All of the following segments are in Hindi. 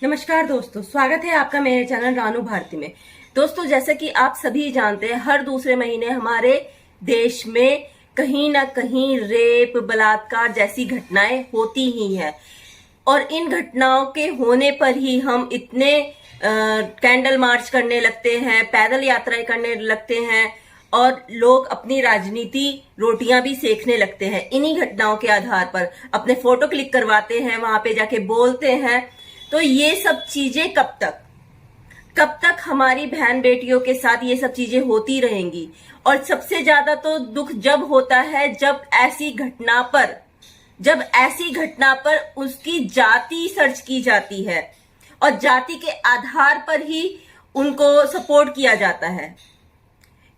नमस्कार दोस्तों, स्वागत है आपका मेरे चैनल रानू भारती में। दोस्तों, जैसे कि आप सभी जानते हैं, हर दूसरे महीने हमारे देश में कहीं ना कहीं रेप, बलात्कार जैसी घटनाएं होती ही हैं। और इन घटनाओं के होने पर ही हम इतने कैंडल मार्च करने लगते हैं, पैदल यात्राएं करने लगते हैं और लोग अपनी राजनीति रोटियां भी सेकने लगते हैं। इन्हीं घटनाओं के आधार पर अपने फोटो क्लिक करवाते हैं, वहां पे जाके बोलते हैं। तो ये सब चीजें कब तक हमारी बहन बेटियों के साथ ये सब चीजें होती रहेंगी। और सबसे ज्यादा तो दुख जब होता है जब ऐसी घटना पर उसकी जाति सर्च की जाती है और जाति के आधार पर ही उनको सपोर्ट किया जाता है।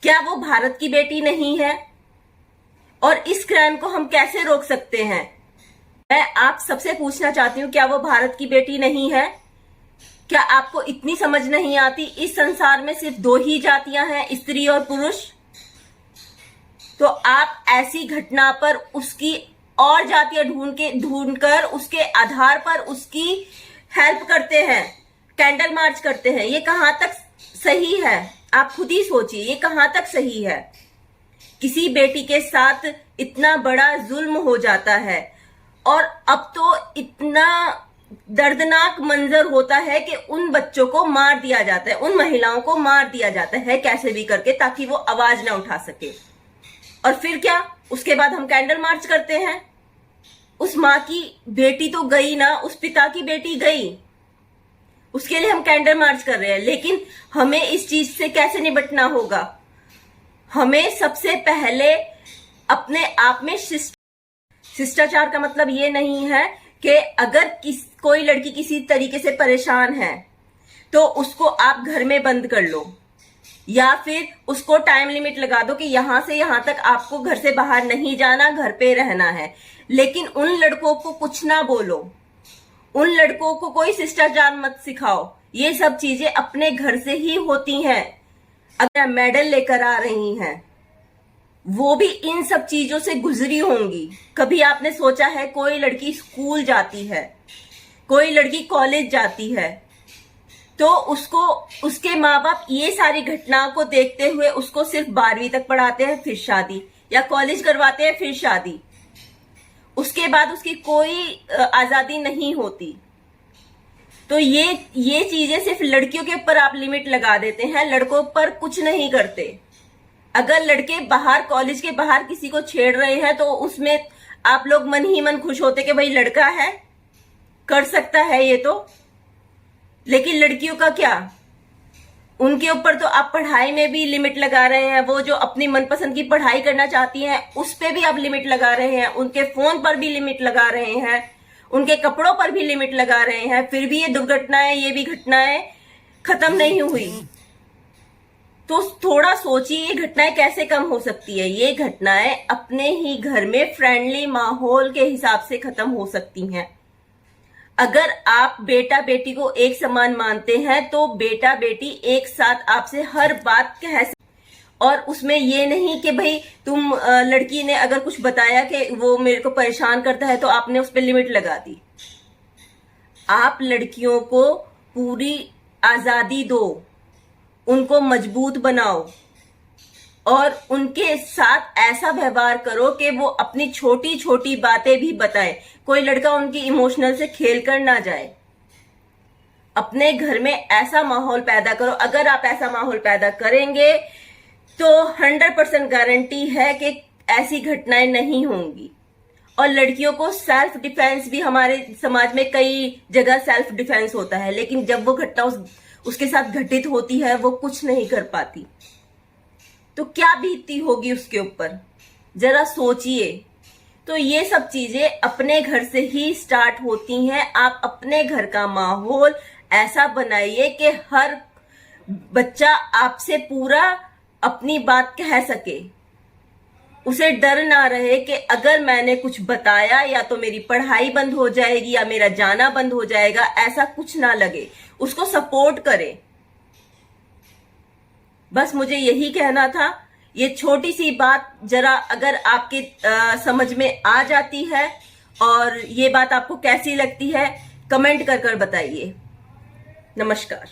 क्या वो भारत की बेटी नहीं है? और इस क्राइम को हम कैसे रोक सकते हैं? मैं आप सबसे पूछना चाहती हूँ, क्या वो भारत की बेटी नहीं है? क्या आपको इतनी समझ नहीं आती? इस संसार में सिर्फ दो ही जातियां हैं, स्त्री और पुरुष। तो आप ऐसी घटना पर उसकी और जातियां ढूंढकर उसके आधार पर उसकी हेल्प करते हैं, कैंडल मार्च करते हैं। ये कहां तक सही है? आप खुद ही सोचिए, ये कहां तक सही है? किसी बेटी के साथ इतना बड़ा जुल्म हो जाता है और अब तो इतना दर्दनाक मंजर होता है कि उन बच्चों को मार दिया जाता है, उन महिलाओं को मार दिया जाता है कैसे भी करके, ताकि वो आवाज ना उठा सके। और फिर क्या? उसके बाद हम कैंडल मार्च करते हैं। उस माँ की बेटी तो गई ना, उस पिता की बेटी गई, उसके लिए हम कैंडल मार्च कर रहे हैं। लेकिन हमें इस चीज से कैसे निपटना होगा? हमें सबसे पहले अपने आप में शिष्टाचार का मतलब ये नहीं है कि अगर कोई लड़की किसी तरीके से परेशान है तो उसको आप घर में बंद कर लो, या फिर उसको टाइम लिमिट लगा दो कि यहां से यहां तक आपको घर से बाहर नहीं जाना, घर पे रहना है। लेकिन उन लड़कों को कुछ ना बोलो, उन लड़कों को कोई शिष्टाचार मत सिखाओ। ये सब चीजें अपने घर से ही होती हैं। अगर मेडल लेकर आ रही हैं, वो भी इन सब चीजों से गुजरी होंगी। कभी आपने सोचा है कोई लड़की स्कूल जाती है, कोई लड़की कॉलेज जाती है, तो उसको उसके माँ बाप ये सारी घटनाओं को देखते हुए उसको सिर्फ 12वीं तक पढ़ाते हैं, फिर शादी, या कॉलेज करवाते हैं फिर शादी। उसके बाद उसकी कोई आजादी नहीं होती। तो ये चीजें सिर्फ लड़कियों के ऊपर आप लिमिट लगा देते हैं, लड़कों पर कुछ नहीं करते। अगर लड़के बाहर, कॉलेज के बाहर किसी को छेड़ रहे हैं तो उसमें आप लोग मन ही मन खुश होते कि भाई लड़का है, कर सकता है ये तो। लेकिन लड़कियों का क्या? उनके ऊपर तो आप पढ़ाई में भी लिमिट लगा रहे हैं। वो जो अपनी मनपसंद की पढ़ाई करना चाहती हैं उस पे भी आप लिमिट लगा रहे हैं, उनके फोन पर भी लिमिट लगा रहे हैं, उनके कपड़ों पर भी लिमिट लगा रहे हैं। फिर भी ये दुर्घटनाएं, ये भी घटनाएं खत्म नहीं हुई। तो थोड़ा सोचिए, ये घटनाएं कैसे कम हो सकती है? ये घटनाएं अपने ही घर में फ्रेंडली माहौल के हिसाब से खत्म हो सकती हैं। अगर आप बेटा बेटी को एक समान मानते हैं तो बेटा बेटी एक साथ आपसे हर बात कह सकते, और उसमें ये नहीं कि भाई तुम लड़की ने अगर कुछ बताया कि वो मेरे को परेशान करता है तो आपने उस पर लिमिट लगा दी। आप लड़कियों को पूरी आजादी दो, उनको मजबूत बनाओ और उनके साथ ऐसा व्यवहार करो कि वो अपनी छोटी छोटी बातें भी बताएं। कोई लड़का उनकी इमोशनल से खेल कर ना जाए। अपने घर में ऐसा माहौल पैदा करो। अगर आप ऐसा माहौल पैदा करेंगे तो 100% गारंटी है कि ऐसी घटनाएं नहीं होंगी। और लड़कियों को सेल्फ डिफेंस भी, हमारे समाज में कई जगह सेल्फ डिफेंस होता है, लेकिन जब वो घटना उसके साथ घटित होती है वो कुछ नहीं कर पाती। तो क्या बीतती होगी उसके ऊपर, जरा सोचिए। तो ये सब चीजें अपने घर से ही स्टार्ट होती हैं। आप अपने घर का माहौल ऐसा बनाइए कि हर बच्चा आपसे पूरा अपनी बात कह सके, उसे डर ना रहे कि अगर मैंने कुछ बताया या तो मेरी पढ़ाई बंद हो जाएगी या मेरा जाना बंद हो जाएगा, ऐसा कुछ ना लगे। उसको सपोर्ट करे। बस मुझे यही कहना था। ये छोटी सी बात जरा अगर आपके समझ में आ जाती है और ये बात आपको कैसी लगती है, कमेंट कर बताइए। नमस्कार।